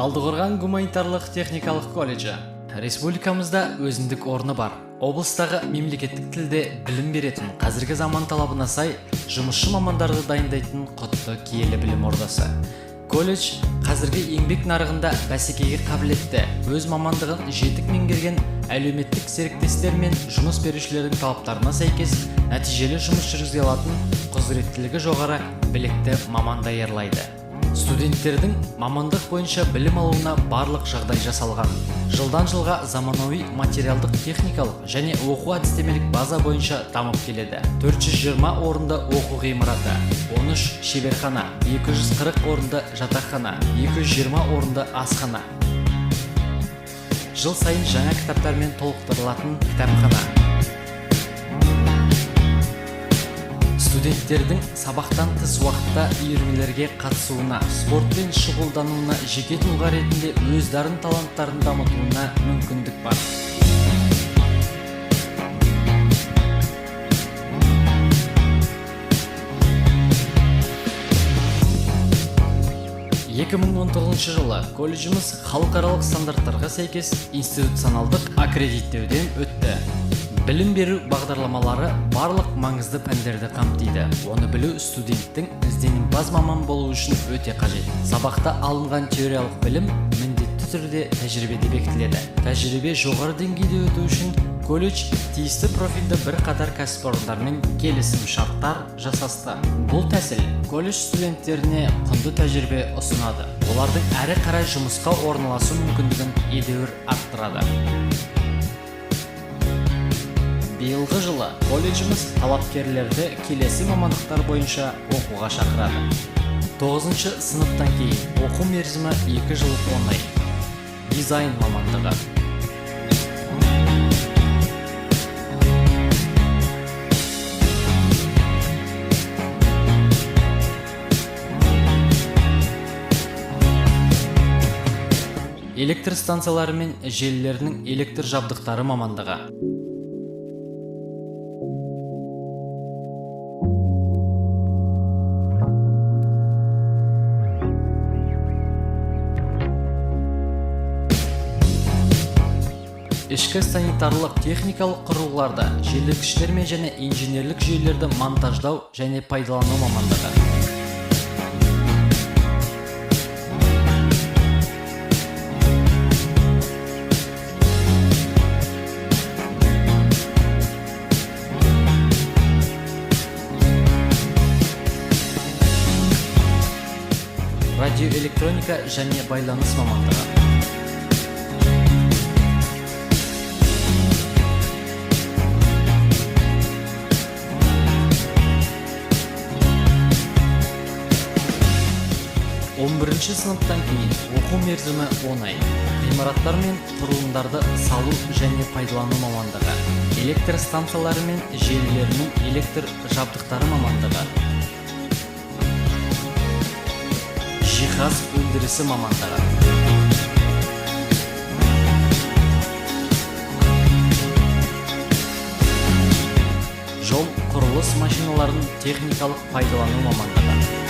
Талдықорған гуманитарлық техникалық колледжі. Республикамызда өзіндік орны бар. Облыстағы мемлекеттік тілде білім беретін, қазіргі заман талабына сай жұмысшы мамандарды дайындайтын құтты киелі білім ордасы. Колледж қазіргі еңбек нарығында бәсекеге қабілетті, өз мамандығын жетік меңгерген әлеуметтік серіктестер мен жұмыс берушілердің талаптарына сәйкес нәтижелі жұмыс жүргізе алатын, құзыреттілігі жоғары білікті маман даярлайды. Студенттердің мамандық бойынша білім алуына барлық жағдай жасалған. Жылдан жылға заманауи материалдық техникалық және оқу әдістемелік база бойынша дамып келеді. 420 орынды оқу ғимараты, 13 шеберхана, 240 орынды жатақхана, 220 орынды асхана. Жыл сайын жаңа кітаптармен толықтырылатын кітапхана. Студенттердің сабақтан тыс уақытта үйірмелерге қатысуына, спортпен шұғылдануына, жеке тұлға ретінде өз дарын таланттарын дамытуына мүмкіндік бар. жылы колледжіміз халықаралық стандарттарға сәйкес институционалдық аккредиттеуден өтті. Білім беру бағдарламалары барлық маңызды пәндерді қамтиды. Оны білу студенттің ізденімпаз маман болу үшін өте қажет. Сабақта алынған теориялық білім міндетті түрде тәжірибеде бекітіледі. Тәжірибе жоғары деңгейде өту үшін колледж тиісті профильді бір қатар кәсіпорындармен келісім шарттар жасасты. Бұл тәсіл колледж студенттеріне құнды тәжірибе ұсынады. Олардың әрі қарай жұмысқа орналасу мүмкіндігін едәуір арттырады. Биылғы жылы колледжіміз талапкерлерді келесі мамандықтар бойынша оқуға шақырады. 9 сыныптан кейін оқу мерзімі 2 жыл 10 ай. Дизайн мамандығы. Электр станциялары мен желілерінің электр жабдықтары мамандығы. Ішкі санитарлық техникалық құрылғыларды, желдеткіштер мен және инженерлік жүйелерді монтаждау және пайдалану мамандығы. Радиоэлектроника және байланыс мамандығы. Сыныптан кейін оқу мерзімі 10 ай. Ғимараттар мен құрылымдарды салу және пайдалану мамандығы. Электр станциялары мен желілерінің электр жабдықтары мамандығы. Жиһаз өндірісі мамандығы. Жол құрылыс машиналарын техникалық пайдалану мамандығы.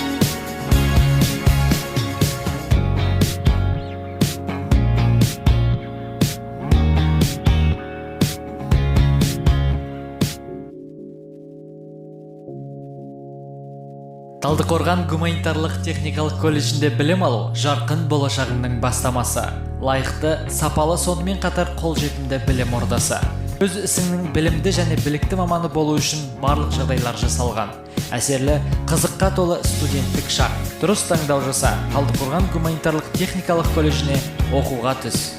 Талдықорған гуманитарлық техникалық колледжінде білім алу жарқын болашағыңның бастамасы. Лайықты, сапалы сонымен қатар қолжетімді білім ордасы. Өз ісіңнің білімді және білікті маманы болу үшін барлық жағдайлар жасалған. Әсерлі, қызыққа толы студенттік шақ. Дұрыс таңдау жаса. Талдықорған гуманитарлық техникалық колледжіне оқуға түс.